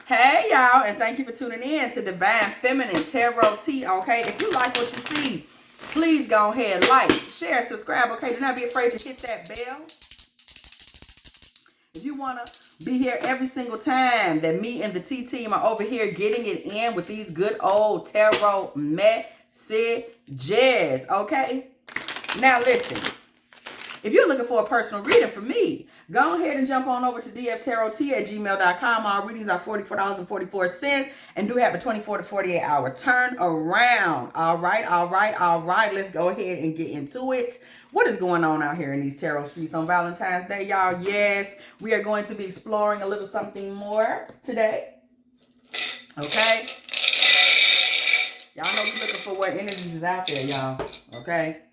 Hey, y'all, and thank you for tuning in to Divine Feminine Tarot Tea, okay? If you like what you see, please go ahead, like, share, subscribe, okay? Do not be afraid to hit that bell. If you want to be here every single time that me and the T team are over here getting it in with these good old tarot messages, okay? Now, listen. If you're looking for a personal reading from me, go ahead and jump on over to dftarottea@gmail.com. Our readings are $44.44 and do have a 24 to 48 hour turnaround. All right. Let's go ahead and get into it. What is going on out here in these tarot streets on Valentine's Day, y'all? Yes, we are going to be exploring a little something more today. Okay? Y'all know we're looking for what energies is out there, y'all. Okay?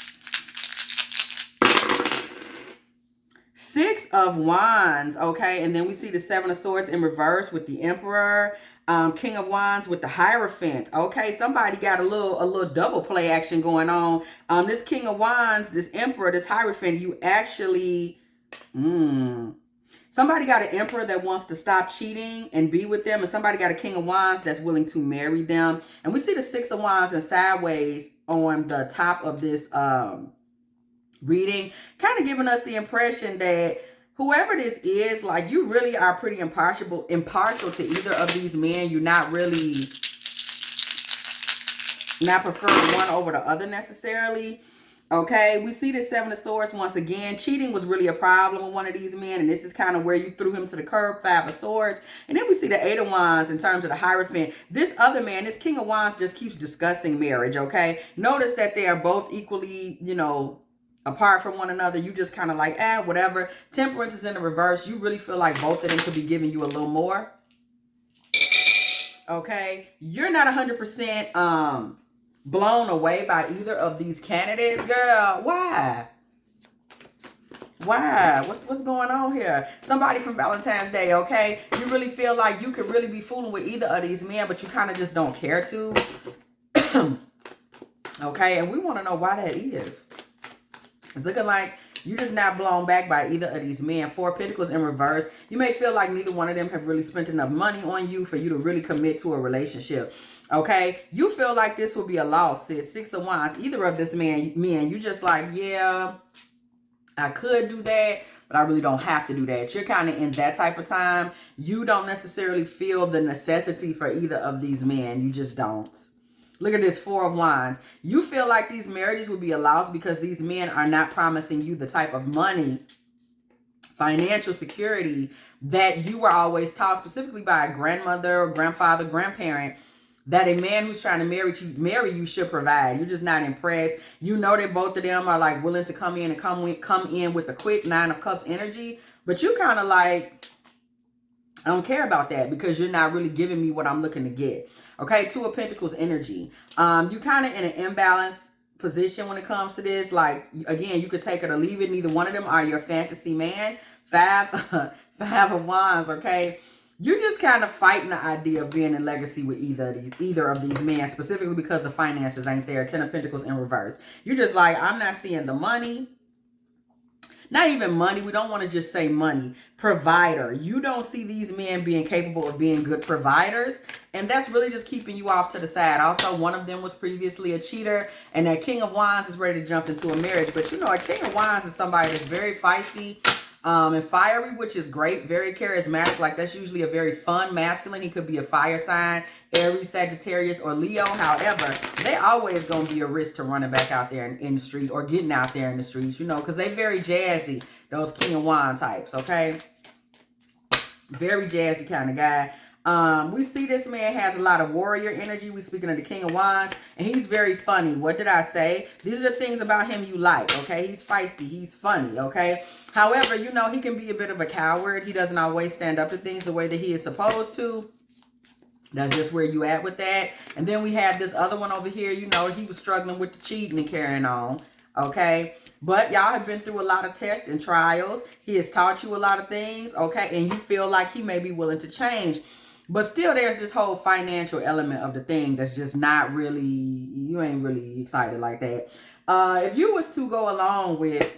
Six of Wands, okay, and then we see the Seven of Swords in reverse with the Emperor, King of Wands with the Hierophant. Okay, somebody got a little double play action going on. This King of Wands, this Emperor, this Hierophant, you actually, somebody got an Emperor that wants to stop cheating and be with them, and somebody got a King of Wands that's willing to marry them. And we see the Six of Wands in sideways on the top of this reading, kind of giving us the impression that whoever this is, like, you really are pretty impartial to either of these men. You're not really preferring one over the other necessarily. Okay, we see the Seven of Swords once again. Cheating was really a problem with one of these men, and this is kind of where you threw him to the curb. Five of Swords. And then we see the Eight of Wands in terms of the Hierophant. This other man, this King of Wands, just keeps discussing marriage, okay? Notice that they are both equally, apart from one another. You just kind of like, whatever. Temperance is in the reverse. You really feel like both of them could be giving you a little more. Okay? You're not 100% blown away by either of these candidates, girl. Why? What's going on here? Somebody from Valentine's Day, okay? You really feel like you could really be fooling with either of these men, but you kind of just don't care to. Okay? And we want to know why that is. It's looking like you're just not blown back by either of these men. Four of Pentacles in reverse. You may feel like neither one of them have really spent enough money on you for you to really commit to a relationship. Okay? You feel like this will be a loss, sis. Six of Wands. Either of this men, you just like, yeah, I could do that, but I really don't have to do that. You're kind of in that type of time. You don't necessarily feel the necessity for either of these men. You just don't. Look at this Four of Wands. You feel like these marriages would be a loss because these men are not promising you the type of money, financial security that you were always taught, specifically by a grandmother or grandfather, grandparent, that a man who's trying to marry you should provide. You're just not impressed. You know that both of them are like willing to come in with the quick Nine of Cups energy, but you kind of like, I don't care about that because you're not really giving me what I'm looking to get. Okay, Two of Pentacles energy. You kind of in an imbalanced position when it comes to this. Like, again, you could take it or leave it. Neither one of them are your fantasy man. Five of Wands, okay? You're just kind of fighting the idea of being in legacy with either of these men, specifically because the finances ain't there. Ten of Pentacles in reverse. You're just like, I'm not seeing the money. Not even money. We don't want to just say money. Provider. You don't see these men being capable of being good providers. And that's really just keeping you off to the side. Also, one of them was previously a cheater. And that King of Wands is ready to jump into a marriage. But a King of Wands is somebody that's very feisty and fiery, which is great. Very charismatic. Like, that's usually a very fun masculine. He could be a fire sign. Aries, Sagittarius, or Leo. However, they always gonna be a risk to running back out there in the street or getting out there in the streets, because they very jazzy, those King of Wands types, okay? Very jazzy kind of guy. We see this man has a lot of warrior energy. We speaking of the King of Wands, and he's very funny. What did I say? These are the things about him you like, okay? He's feisty. He's funny, okay? However, he can be a bit of a coward. He doesn't always stand up to things the way that he is supposed to. That's just where you at with that. And then we have this other one over here. He was struggling with the cheating and carrying on. Okay. But y'all have been through a lot of tests and trials. He has taught you a lot of things. Okay. And you feel like he may be willing to change. But still, there's this whole financial element of the thing that's just not really, you ain't really excited like that. If you was to go along with,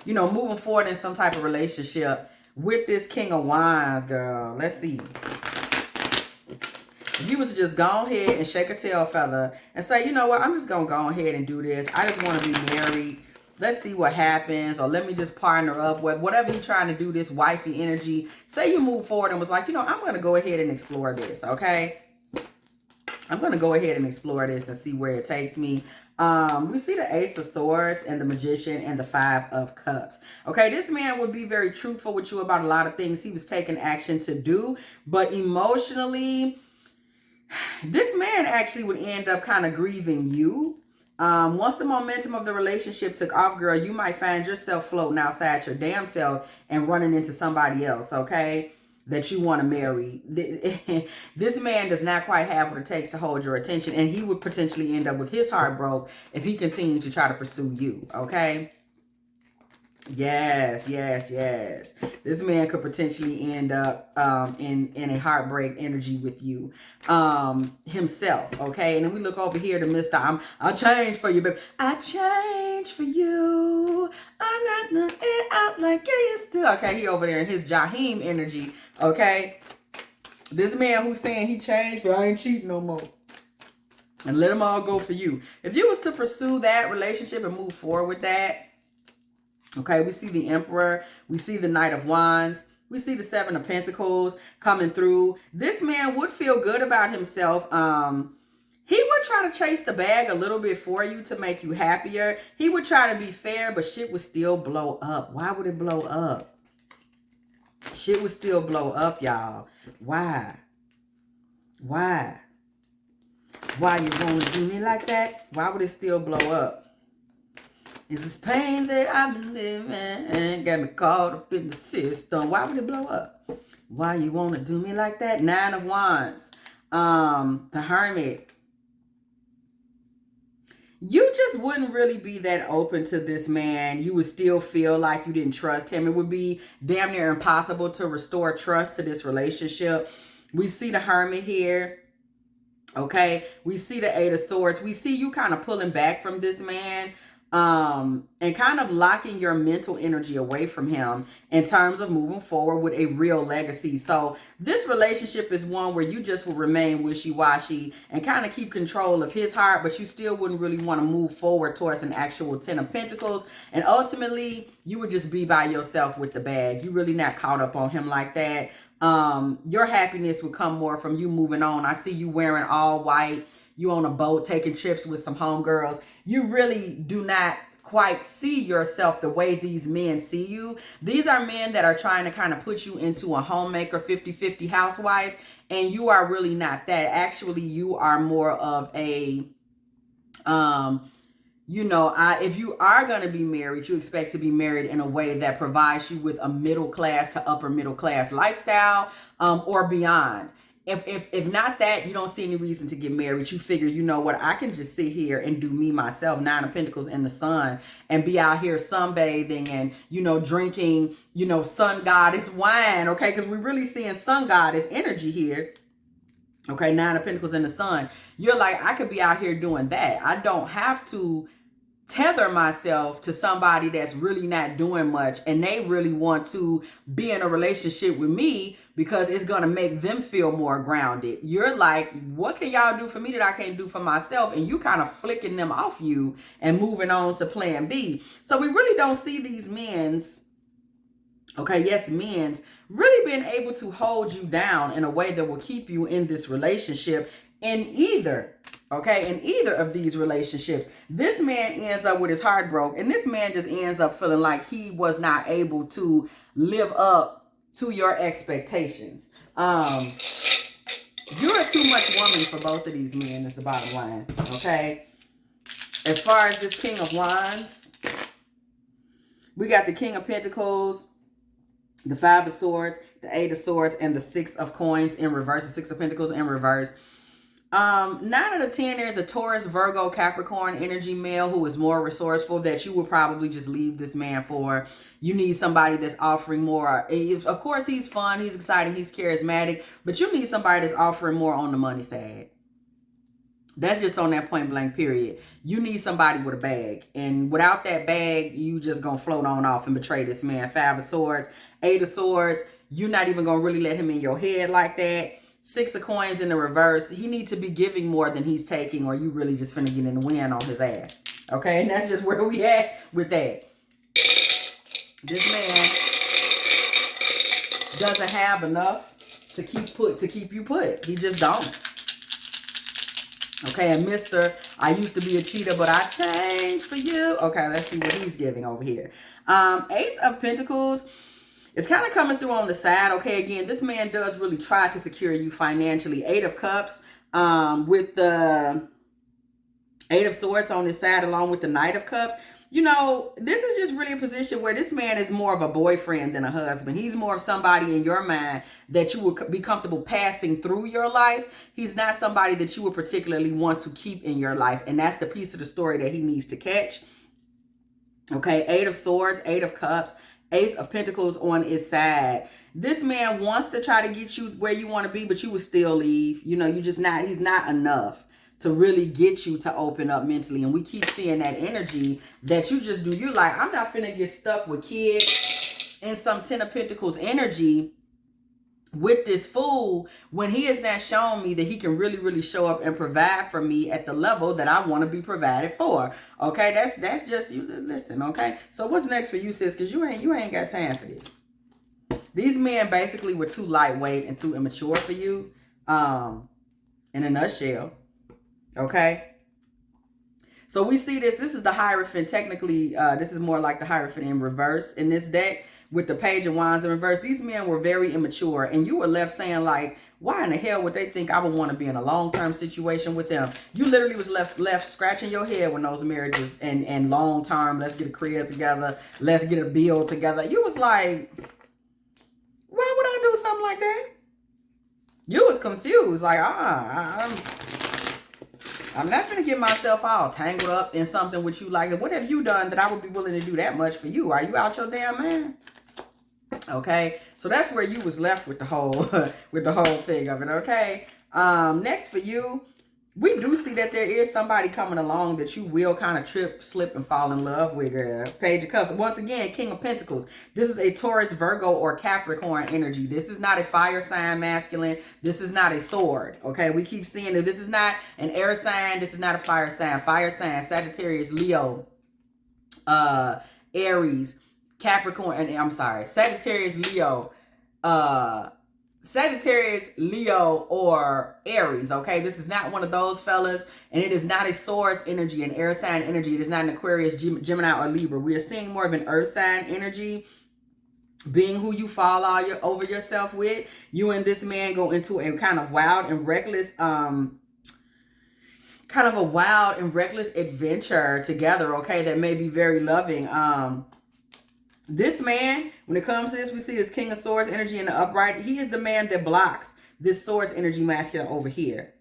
moving forward in some type of relationship with this King of Wands, girl, let's see. If you was to just go ahead and shake a tail feather and say, you know what, I'm just going to go ahead and do this. I just want to be married. Let's see what happens. Or let me just partner up with whatever you're trying to do, this wifey energy. Say you move forward and was like, you know, I'm going to go ahead and explore this, okay? I'm going to go ahead and explore this and see where it takes me. We see the Ace of Swords and the Magician and the Five of Cups. Okay, this man would be very truthful with you about a lot of things he was taking action to do. But emotionally, this man actually would end up kind of grieving you. Once the momentum of the relationship took off, girl, you might find yourself floating outside your damn self and running into somebody else, okay, that you want to marry. This man does not quite have what it takes to hold your attention, and he would potentially end up with his heart broke if he continued to try to pursue you, okay? Yes, yes, yes. This man could potentially end up in a heartbreak energy with you himself, okay? And then we look over here to Mr. I changed for you, baby. I changed for you. I'm not nothing out like I used to. Okay, he over there in his Jaheim energy, okay? This man who's saying he changed, but I ain't cheating no more. And let them all go for you. If you was to pursue that relationship and move forward with that, okay, we see the Emperor, we see the Knight of Wands, we see the Seven of Pentacles coming through. This man would feel good about himself. He would try to chase the bag a little bit for you to make you happier. He would try to be fair, but shit would still blow up. Why would it blow up? Shit would still blow up, y'all. Why? Why? Why you gonna do me like that? Why would it still blow up? Is this pain that I've been living got me caught up in the system? Why would it blow up? Why you want to do me like that? Nine of Wands. The Hermit. You just wouldn't really be that open to this man. You would still feel like you didn't trust him. It would be damn near impossible to restore trust to this relationship. We see the Hermit here. Okay. We see the Eight of Swords. We see you kind of pulling back from this man. And kind of locking your mental energy away from him in terms of moving forward with a real legacy. So this relationship is one where you just will remain wishy-washy and kind of keep control of his heart, but you still wouldn't really want to move forward towards an actual Ten of Pentacles. And ultimately, you would just be by yourself with the bag. You're really not caught up on him like that. Your happiness would come more from you moving on. I see you wearing all white. You on a boat taking trips with some homegirls. You really do not quite see yourself the way these men see you. These are men that are trying to kind of put you into a homemaker, 50-50 housewife, and you are really not that. Actually, you are more of a, you know, if you are going to be married, you expect to be married in a way that provides you with a middle class to upper middle class lifestyle, or beyond. If not that, you don't see any reason to get married. You figure, you know what, I can just sit here and do me myself, Nine of Pentacles in the sun, and be out here sunbathing and, you know, drinking, you know, sun goddess wine, okay? Because we're really seeing sun goddess energy here. Okay, Nine of Pentacles in the sun. You're like, I could be out here doing that. I don't have to tether myself to somebody that's really not doing much and they really want to be in a relationship with me because it's going to make them feel more grounded. You're like, what can y'all do for me that I can't do for myself? And you kind of flicking them off you and moving on to plan B. So we really don't see these men's, okay, yes, men's really being able to hold you down in a way that will keep you in this relationship in either. Okay, in either of these relationships, this man ends up with his heart broke, and this man just ends up feeling like he was not able to live up to your expectations. You're too much woman for both of these men is the bottom line, okay? As far as this King of Wands, we got the King of Pentacles, the Five of Swords, the Eight of Swords, and the Six of Coins in reverse, the Six of Pentacles in reverse. 9 out of 10, there's a Taurus, Virgo, Capricorn energy male who is more resourceful that you would probably just leave this man for. You need somebody that's offering more. Of course, he's fun, he's exciting, he's charismatic, but you need somebody that's offering more on the money side. That's just on that point blank period. You need somebody with a bag. And without that bag, you just gonna float on off and betray this man. Five of Swords, Eight of Swords. You're not even gonna really let him in your head like that. Six of Coins in the reverse. He needs to be giving more than he's taking, or you really just finna get in the wind on his ass. Okay, and that's just where we at with that. This man doesn't have enough to keep you put. He just don't. Okay, and Mr. I used to be a cheater, but I changed for you. Okay, let's see what he's giving over here. Ace of Pentacles. It's kind of coming through on the side. Okay, again, this man does really try to secure you financially. Eight of Cups with the Eight of Swords on his side along with the Knight of Cups. You know, this is just really a position where this man is more of a boyfriend than a husband. He's more of somebody in your mind that you would be comfortable passing through your life. He's not somebody that you would particularly want to keep in your life. And that's the piece of the story that he needs to catch. Okay, Eight of Swords, Eight of Cups, Ace of Pentacles on his side. This man wants to try to get you where you want to be, but you would still leave. You know, he's not enough to really get you to open up mentally. And we keep seeing that energy that you just do. You're like, I'm not finna get stuck with kids and some Ten of Pentacles energy with this fool when he has not shown me that he can really, really show up and provide for me at the level that I want to be provided for. Okay, that's just you. Listen, okay. So what's next for you, sis? Because you ain't got time for this. These men basically were too lightweight and too immature for you. In a nutshell. Okay. So we see this. This is the Hierophant. Technically, this is more like the Hierophant in reverse in this deck with the Page of Wands in reverse. These men were very immature, and you were left saying like, why in the hell would they think I would want to be in a long-term situation with them? You literally was left scratching your head when those marriages and long-term, let's get a crib together, let's get a bill together. You was like, why would I do something like that? You was confused, like, I'm not going to get myself all tangled up in something with you. Like, what have you done that I would be willing to do that much for you? Are you out your damn man? Okay, so that's where you was left with the whole thing of it. Okay, next for you, we do see that there is somebody coming along that you will kind of trip, slip, and fall in love with, girl. Page of Cups. Once again, King of Pentacles. This is a Taurus, Virgo, or Capricorn energy. This is not a fire sign masculine. This is not a sword. Okay, we keep seeing that this is not an air sign. This is not a fire sign. Fire sign, Sagittarius, Leo, Aries, Capricorn, and I'm sorry, Sagittarius, Leo, or Aries, okay? This is not one of those fellas, and it is not a Swords energy, an air sign energy. It is not an Aquarius, Gemini, or Libra. We are seeing more of an earth sign energy, being who you fall over yourself with. You and this man go into a kind of wild and reckless, adventure together, okay? That may be very loving. This man, when it comes to this, we see this King of Swords energy in the upright. He is the man that blocks this Swords energy masculine over here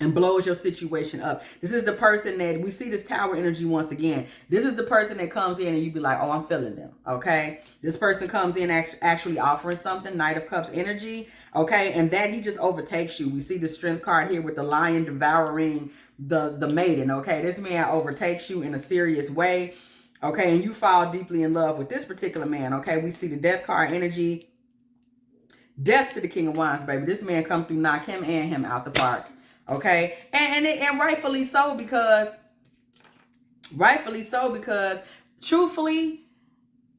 and blows your situation up. This is the person that we see this Tower energy once again. This is the person that comes in and you be like, oh, I'm feeling them. Okay. This person comes in actually offering something. Knight of Cups energy. Okay. And that he just overtakes you. We see the Strength card here with the lion devouring the maiden. Okay. This man overtakes you in a serious way. Okay, and you fall deeply in love with this particular man. Okay, we see the Death card energy. Death to the King of Wands, baby. This man come through, knock him and him out the park. Okay, and rightfully so, because truthfully,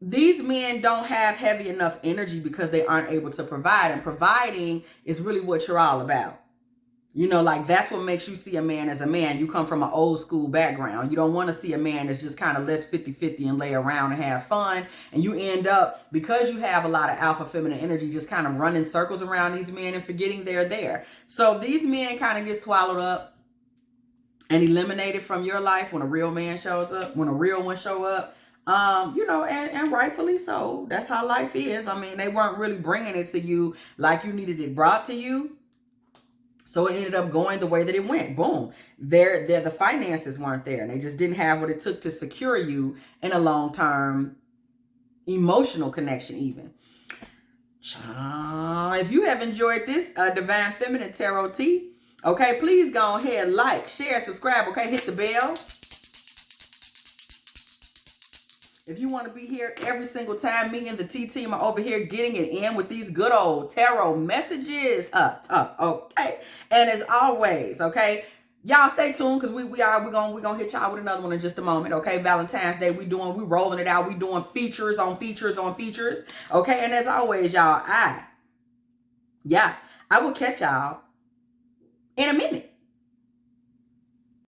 these men don't have heavy enough energy because they aren't able to provide, and providing is really what you're all about. You know, like that's what makes you see a man as a man. You come from an old school background. You don't want to see a man that's just kind of less 50-50 and lay around and have fun. And you end up, because you have a lot of alpha feminine energy, just kind of running circles around these men and forgetting they're there. So these men kind of get swallowed up and eliminated from your life when a real man shows up, when a real one show up. You know, and rightfully so. That's how life is. I mean, they weren't really bringing it to you like you needed it brought to you. So it ended up going the way that it went. Boom. The finances weren't there. And they just didn't have what it took to secure you in a long-term emotional connection even. If you have enjoyed this Divine Feminine Tarot Tea, okay, please go ahead, like, share, subscribe, okay? Hit the bell. If you want to be here every single time, me and the T team are over here getting it in with these good old tarot messages. Okay. And as always, okay, y'all stay tuned because we're gonna hit y'all with another one in just a moment. Okay, Valentine's Day, we rolling it out. We doing features on features on features. Okay, and as always, y'all, I will catch y'all in a minute.